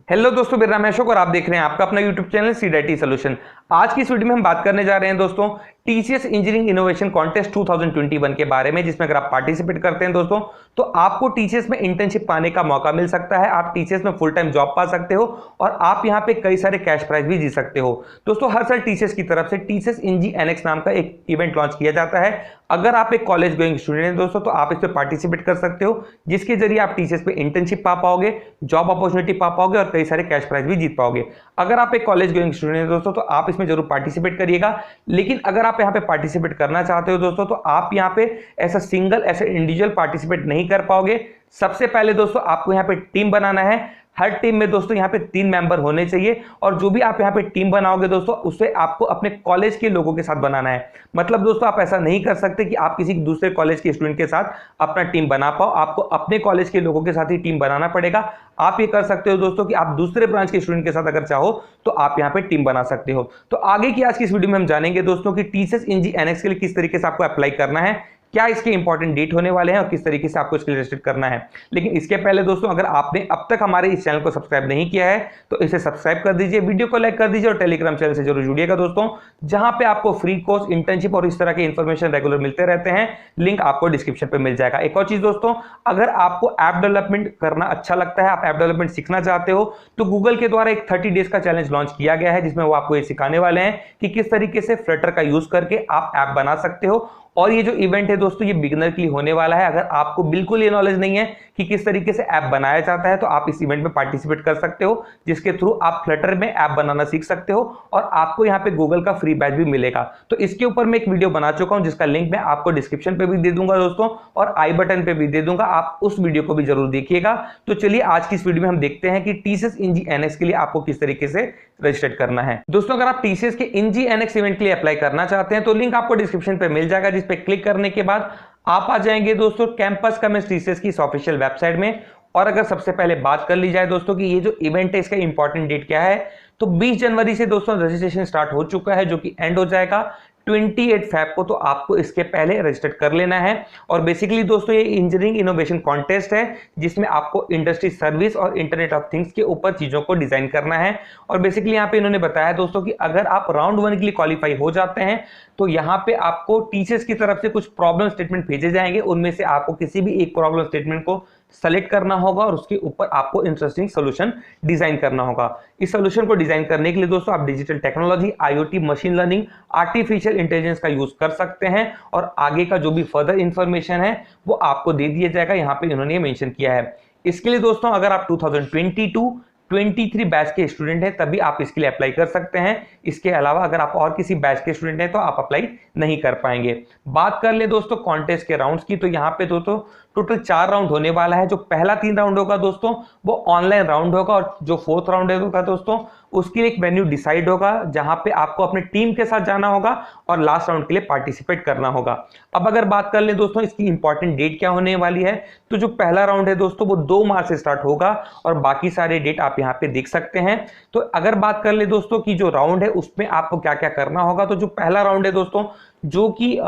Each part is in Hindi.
हेलो दोस्तों, मेरा नाम है अशोक और आप देख रहे हैं आपका अपना यूट्यूब चैनल सीडीआईटी सॉल्यूशन। आज की इस वीडियो में हम बात करने जा रहे हैं दोस्तों टीसीएस इंजीनियरिंग इनोवेशन कॉन्टेस्ट 2021 के बारे में, जिसमें अगर आप पार्टिसिपेट करते हैं दोस्तों तो आपको टीसीएस में इंटर्नशिप पाने का मौका मिल सकता है। आप टीसीएस में फुल टाइम जॉब पा सकते हो और आप यहां पे कई सारे कैश प्राइज भी जीत सकते हो। दोस्तों हर साल टीसीएस की तरफ से टीसीएस EngiNx नाम का एक इवेंट लॉन्च किया जाता है। अगर आप एक कॉलेज गोइंग स्टूडेंट हैं दोस्तों तो आप इस पे पार्टिसिपेट कर सकते हो, जिसके जरिए आप टीसीएस पे इंटर्नशिप पा पाओगे, जॉब अपॉर्चुनिटी पा पाओगे और कई सारे कैश प्राइज भी जीत पाओगे। अगर आप एक कॉलेज गोइंग स्टूडेंट हैं दोस्तों तो आप इसमें जरूर पार्टिसिपेट करिएगा। लेकिन अगर आप यहाँ पे पार्टिसिपेट करना चाहते हो दोस्तों तो आप यहाँ पे ऐसा इंडिविजुअल पार्टिसिपेट नहीं कर पाओगे। सबसे पहले दोस्तों आपको यहाँ पे टीम बनाना है। हर टीम में दोस्तों यहाँ पे 3 मेंबर होने चाहिए और जो भी आप यहाँ पे टीम बनाओगे दोस्तों उसे आपको अपने कॉलेज के लोगों के साथ बनाना है। मतलब दोस्तों आप ऐसा नहीं कर सकते कि आप किसी दूसरे कॉलेज के स्टूडेंट के साथ अपना टीम बना पाओ, आपको अपने कॉलेज के लोगों के साथ ही टीम बनाना पड़ेगा। आप ये कर सकते हो दोस्तों कि आप दूसरे ब्रांच के स्टूडेंट के साथ अगर चाहो तो आप यहाँ पे टीम बना सकते हो। तो आगे की आज की इस वीडियो में हम जानेंगे दोस्तों कि टीसीएस EngiNx के लिए किस तरीके से आपको अप्लाई करना है, क्या इसके इंपॉर्टेंट डेट होने वाले हैं और किस तरीके से आपको इसके लिए रजिस्टर करना है। लेकिन इसके पहले दोस्तों अगर आपने अब तक हमारे इस चैनल को सब्सक्राइब नहीं किया है तो इसे सब्सक्राइब कर दीजिए, वीडियो को लाइक कर दीजिए और टेलीग्राम चैनल से जरूर जुड़िएगा दोस्तों, जहां पे आपको फ्री कोर्स, इंटर्नशिप और इस तरह के इंफॉर्मेशन रेगुलर मिलते रहते हैं। लिंक आपको डिस्क्रिप्शन पे मिल जाएगा। एक और चीज दोस्तों, अगर आपको ऐप डेवलपमेंट करना अच्छा लगता है, आप ऐप डेवलपमेंट सीखना चाहते हो तो गूगल के द्वारा एक 30 डेज का चैलेंज लॉन्च किया गया है, जिसमें वो आपको ये सिखाने वाले हैं कि किस तरीके से फ्लटर का यूज करके आप ऐप बना सकते हो। और ये जो इवेंट है दोस्तों ये बिगिनर के लिए होने वाला है। अगर आपको बिल्कुल ये नॉलेज नहीं है कि किस तरीके से ऐप बनाया जाता है तो आप इस इवेंट में पार्टिसिपेट कर सकते हो, जिसके थ्रू आप फ्लटर में ऐप बनाना सीख सकते हो और आपको यहाँ पे गूगल का फ्री बैच भी मिलेगा। तो इसके ऊपर मैं एक वीडियो बना चुका हूं जिसका लिंक मैं आपको डिस्क्रिप्शन पे भी दे दूंगा दोस्तों और आई बटन पे भी दे दूंगा, आप उस वीडियो को भी जरूर देखिएगा। तो चलिए आज की इस वीडियो में हम देखते हैं कि टीसीएस EngiNx के लिए आपको किस तरीके से रजिस्टर करना है। दोस्तों अगर आप टीसीएस के EngiNx इवेंट के लिए अप्लाई करना चाहते हैं तो लिंक आपको डिस्क्रिप्शन पे मिल जाएगा, जिस पे क्लिक करने के बाद आप आ जाएंगे दोस्तों कैंपस कमेंस टीसीएस की इस ऑफिशियल वेबसाइट में। और अगर सबसे पहले बात कर ली जाए दोस्तों कि ये जो इवेंट है इसका इंपॉर्टेंट डेट क्या है, तो 20 जनवरी से दोस्तों रजिस्ट्रेशन स्टार्ट हो चुका है, जो कि एंड हो जाएगा 28 फेब को। तो आपको इसके पहले रजिस्टर कर लेना है। और बेसिकली दोस्तों ये इंजीनियरिंग इनोवेशन कॉन्टेस्ट है, जिसमें आपको इंडस्ट्री सर्विस और इंटरनेट ऑफ थिंग्स के ऊपर चीजों को डिजाइन करना है। और बेसिकली यहाँ पे इन्होंने बताया दोस्तों कि अगर आप राउंड 1 के लिए क्वालिफाई हो जाते हैं तो यहाँ पे आपको टीचर्स की तरफ से कुछ प्रॉब्लम स्टेटमेंट भेजे जाएंगे, उनमें से आपको किसी भी एक प्रॉब्लम स्टेटमेंट को सेलेक्ट करना होगा और उसके ऊपर आपको इंटरेस्टिंग सोल्यूशन डिजाइन करना होगा। इस सोल्यूशन को डिजाइन करने के लिए दोस्तों आप digital technology, IoT, machine learning, artificial intelligence का यूज कर सकते हैं और आगे का जो भी फर्दर इंफॉर्मेशन है वो आपको दे दिया जाएगा। यहाँ पे इन्होंने मेंशन किया है। इसके लिए दोस्तों अगर आप 2022-23 बैच के स्टूडेंट हैं तभी आप इसके लिए अप्लाई कर सकते हैं। इसके अलावा अगर आप और किसी बैच के स्टूडेंट हैं तो आप अप्लाई नहीं कर पाएंगे। बात कर ले दोस्तों कॉन्टेस्ट के राउंड्स की, तो यहाँ पे दोस्तों टोटल 4 राउंड होने वाला है। जो पहला 3 राउंड होगा दोस्तों वो ऑनलाइन राउंड होगा और जो 4th राउंड होगा दोस्तों उसके लिए एक वेन्यू डिसाइड होगा, जहां पे आपको अपने टीम के साथ जाना होगा और लास्ट राउंड के लिए पार्टिसिपेट करना होगा। अब अगर बात कर ले दोस्तों इसकी इंपॉर्टेंट डेट क्या होने वाली है, तो जो पहला राउंड है दोस्तों वो 2 मार्च से स्टार्ट होगा और बाकी सारे डेट आप यहाँ पे देख सकते हैं। तो अगर बात कर ले दोस्तों कि जो राउंड है उसमें आपको क्या क्या करना होगा, तो जो पहला राउंड है दोस्तों जो कि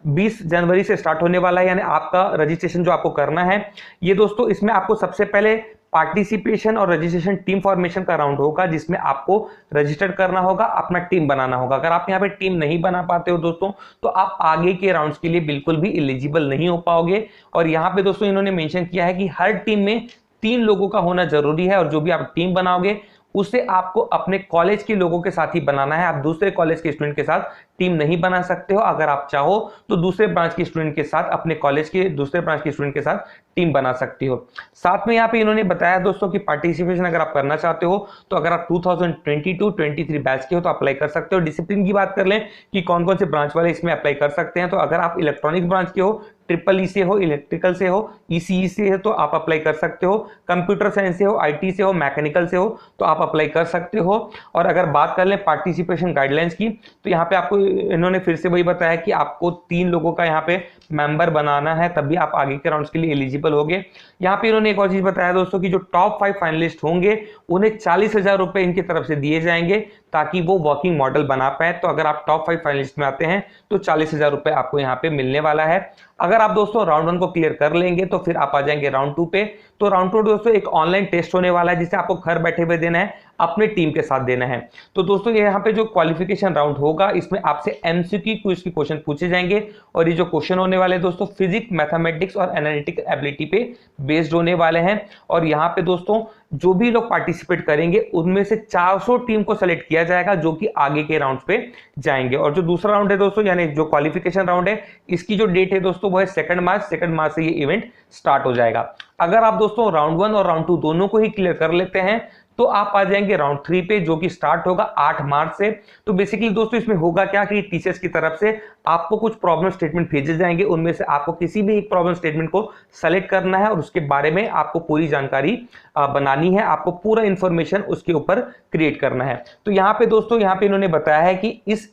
20 जनवरी से स्टार्ट होने वाला है, यानी आपका रजिस्ट्रेशन जो आपको करना है ये दोस्तों, इसमें आपको सबसे पहले पार्टिसिपेशन और रजिस्ट्रेशन टीम फॉर्मेशन का राउंड होगा, जिसमें आपको रजिस्टर करना होगा, अपना टीम बनाना होगा। अगर आप यहाँ पे टीम नहीं बना पाते हो दोस्तों तो आप आगे के राउंड्स के लिए बिल्कुल भी एलिजिबल नहीं हो पाओगे। और यहाँ पे दोस्तों इन्होंने मेंशन किया है कि हर टीम में 3 लोगों का होना जरूरी है और जो भी आप टीम बनाओगे उसे आपको अपने कॉलेज के लोगों के साथ ही बनाना है। आप दूसरे कॉलेज के स्टूडेंट के साथ टीम नहीं बना सकते हो। अगर आप चाहो तो दूसरे ब्रांच के स्टूडेंट के साथ, अपने कॉलेज के दूसरे ब्रांच के स्टूडेंट के साथ टीम बना सकती हो। साथ में यहाँ पे इन्होंने बताया दोस्तों कि पार्टिसिपेशन अगर आप करना चाहते हो तो अगर आप 2022-23 बैच के हो तो अप्लाई कर सकते हो। डिसिप्लिन की बात कर लें कि कौन कौन से ब्रांच वाले इसमें अप्लाई कर सकते हैं, तो अगर आप इलेक्ट्रॉनिक ब्रांच के हो, ट्रिपल ई से हो, इलेक्ट्रिकल से हो, ईसीई से है तो आप अप्लाई कर सकते हो, कंप्यूटर साइंस से हो, आईटी से हो, मैकेनिकल से हो तो आप अप्लाई कर सकते हो। और अगर बात कर लें पार्टिसिपेशन गाइडलाइंस की तो यहाँ पे आपको इन्होंने फिर से वही बताया कि आपको 3 लोगों का यहाँ पे मेंबर बनाना है, तभी आप आगे के राउंड्स के लिए एलिजिबल होंगे। यहाँ पे इन्होंने एक और चीज बताया दोस्तों कि जो टॉप 5 फाइनलिस्ट होंगे उन्हें 40,000 रुपए इनकी तरफ से दिए जाएंगे, ताकि वो वर्किंग मॉडल बना पाए। तो अगर आप टॉप 5 फाइनलिस्ट में आते हैं तो 40,000 रुपए आपको यहाँ पे मिलने वाला है। अगर आप दोस्तों राउंड 1 को क्लियर कर लेंगे तो फिर आप आ जाएंगे राउंड 2 पे। तो राउंड 2 दोस्तों एक ऑनलाइन टेस्ट होने वाला है जिसे आपको घर बैठे हुए देना है, अपने टीम के साथ देना है। तो दोस्तों ये यहाँ पे जो क्वालिफिकेशन राउंड होगा इसमें आपसे एमसीक्यू क्विज के क्वेश्चन पूछे जाएंगे और ये जो क्वेश्चन होने वाले दोस्तों फिजिक्स, मैथमेटिक्स और एनालिटिकल एबिलिटी पे बेस्ड होने वाले हैं। और यहाँ पे दोस्तों जो भी लोग पार्टिसिपेट करेंगे उनमें से 400 टीम को सेलेक्ट किया जाएगा जो कि आगे के राउंड पे जाएंगे। और जो दूसरा राउंड है दोस्तों यानी जो क्वालिफिकेशन राउंड है इसकी जो डेट है दोस्तों वो है 2 मार्च। 2 मार्च से ये इवेंट स्टार्ट हो जाएगा। अगर आप दोस्तों राउंड 1 और राउंड 2 दोनों को ही क्लियर कर लेते हैं तो आप आ जाएंगे राउंड 3 पे जो कि स्टार्ट होगा 8 मार्च से। तो बेसिकली दोस्तों इसमें होगा क्या कि टीसीएस की तरफ से आपको कुछ प्रॉब्लम स्टेटमेंट भेजे जाएंगे, उनमें से आपको किसी भी एक प्रॉब्लम स्टेटमेंट को सेलेक्ट करना है और उसके बारे में आपको पूरी जानकारी बनानी है, आपको पूरा इंफॉर्मेशन उसके ऊपर क्रिएट करना है। तो यहाँ पे दोस्तों यहाँ पे इन्होंने बताया है कि इस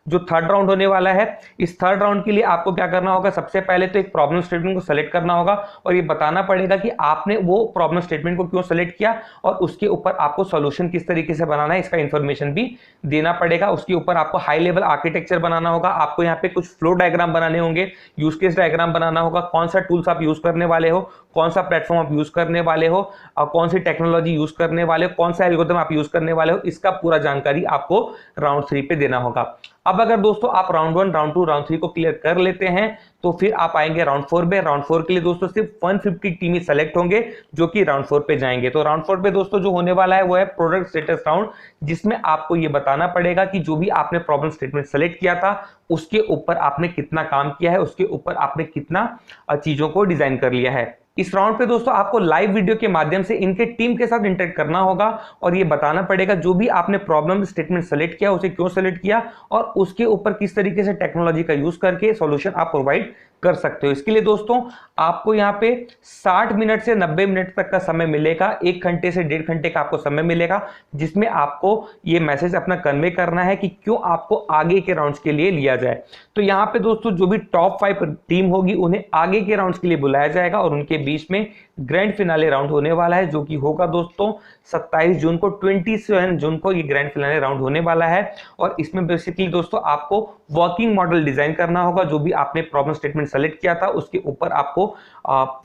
जो थर्ड राउंड होने वाला है इस थर्ड राउंड के लिए आपको क्या करना होगा, सबसे पहले तो एक प्रॉब्लम स्टेटमेंट को सेलेक्ट करना होगा और ये बताना पड़ेगा कि आपने वो प्रॉब्लम स्टेटमेंट को क्यों सेलेक्ट किया और उसके ऊपर आपको सॉल्यूशन किस तरीके से बनाना है इसका इंफॉर्मेशन भी देना पड़ेगा। उसके ऊपर आपको हाई लेवल आर्किटेक्चर बनाना होगा, आपको यहाँ पे कुछ फ्लो डायग्राम बनाने होंगे, यूज केस डायग्राम बनाना होगा, कौन सा टूल्स आप यूज करने वाले हो, कौन सा प्लेटफॉर्म आप यूज करने वाले हो और कौन सी टेक्नोलॉजी यूज करने वाले हो, कौन सा एल्गोरिथम आप यूज करने वाले हो, इसका पूरा जानकारी आपको राउंड 3 पे देना होगा। अब अगर दोस्तों आप राउंड 1, राउंड 2, राउंड 3 को क्लियर कर लेते हैं तो फिर आप आएंगे राउंड 4 पे। राउंड 4 के लिए दोस्तों सिर्फ 150 टीम ही सेलेक्ट होंगे जो कि राउंड 4 पे जाएंगे। तो राउंड 4 पे दोस्तों जो होने वाला है वो है प्रोडक्ट स्टेटस राउंड, जिसमें आपको ये बताना पड़ेगा कि जो भी आपने प्रॉब्लम स्टेटमेंट सेलेक्ट किया था उसके ऊपर आपने कितना काम किया है, उसके ऊपर आपने कितना चीजों को डिजाइन कर लिया है। इस राउंड पे दोस्तों आपको लाइव वीडियो के माध्यम से इनके टीम के साथ इंटरेक्ट करना होगा और ये बताना पड़ेगा जो भी आपने प्रॉब्लम स्टेटमेंट सेलेक्ट किया उसे क्यों सेलेक्ट किया और उसके ऊपर किस तरीके से टेक्नोलॉजी का यूज करके सॉल्यूशन आप प्रोवाइड कर सकते हो। इसके लिए दोस्तों आपको यहाँ पे 60 मिनट से 90 मिनट तक का समय मिलेगा, 1 घंटे से 1.5 घंटे का आपको समय मिलेगा जिसमें आपको ये मैसेज अपना कन्वे करना है कि क्यों आपको आगे के राउंड्स के लिए लिया जाए। तो यहाँ पे दोस्तों जो भी टॉप 5 टीम होगी उन्हें आगे के राउंड्स के लिए बुलाया जाएगा और उनके बीच में ग्रैंड फिनाले राउंड होने वाला है जो कि होगा दोस्तों 27 जून को। 27 जून को ये ग्रैंड फिनाले राउंड होने वाला है और इसमें बेसिकली दोस्तों आपको वर्किंग मॉडल डिजाइन करना होगा। जो भी आपने प्रॉब्लम स्टेटमेंट सेलेक्ट किया था उसके ऊपर आपको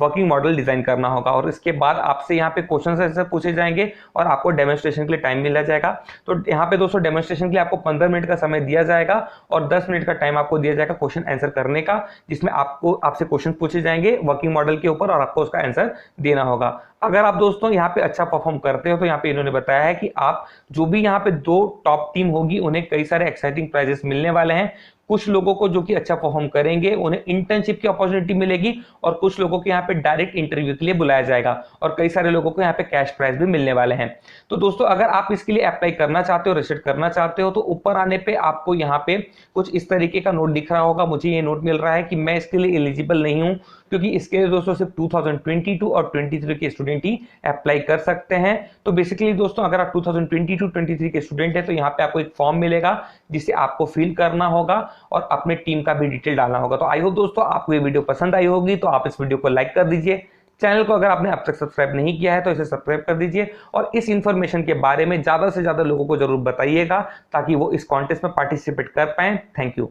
वर्किंग मॉडल डिजाइन करना होगा और इसके बाद आपसे यहाँ पे क्वेश्चन ऐसे पूछे जाएंगे और आपको डेमोन्स्ट्रेशन के लिए टाइम मिला जाएगा। तो यहाँ पे दोस्तों डेमोन्स्ट्रेशन के लिए आपको 15 मिनट का समय दिया जाएगा और 10 मिनट का टाइम आपको दिया जाएगा क्वेश्चन आंसर करने का, जिसमें आपसे क्वेश्चन पूछे जाएंगे वर्किंग मॉडल के ऊपर और आपको उसका आंसर देना होगा। अगर आप दोस्तों यहाँ पे अच्छा परफॉर्म करते हो तो यहाँ पे इन्होंने बताया है कि आप जो भी यहाँ पे 2 टॉप टीम होगी उन्हें कई सारे एक्साइटिंग प्राइजेस मिलने वाले हैं। कुछ लोगों को जो कि अच्छा परफॉर्म करेंगे उन्हें इंटर्नशिप की अपॉर्चुनिटी मिलेगी और कुछ लोगों को यहाँ पे डायरेक्ट इंटरव्यू के लिए बुलाया जाएगा और कई सारे लोगों को यहाँ पे कैश प्राइज भी मिलने वाले हैं। तो दोस्तों अगर आप इसके लिए अप्लाई करना चाहते हो, रजिस्टर करना चाहते हो तो ऊपर आने पे आपको यहाँ पे कुछ इस तरीके का नोट दिख रहा होगा। मुझे ये नोट मिल रहा है कि मैं इसके लिए एलिजिबल नहीं हूँ क्योंकि इसके लिए दोस्तों सिर्फ 2022 और 23 के स्टूडेंट ही अप्लाई कर सकते हैं। तो बेसिकली दोस्तों अगर आप 2022-23 के स्टूडेंट है तो यहाँ पे आपको एक फॉर्म मिलेगा जिसे आपको फिल करना होगा और अपने टीम का भी डिटेल डालना होगा। तो आई होप दोस्तों आपको ये वीडियो पसंद आई होगी, तो आप इस वीडियो को लाइक कर दीजिए। चैनल को अगर आपने अब तक सब्सक्राइब नहीं किया है तो इसे सब्सक्राइब कर दीजिए और इस इंफॉर्मेशन के बारे में ज्यादा से ज्यादा लोगों को जरूर बताइएगा ताकि वो इस कॉन्टेस्ट में पार्टिसिपेट कर पाए। Thank you.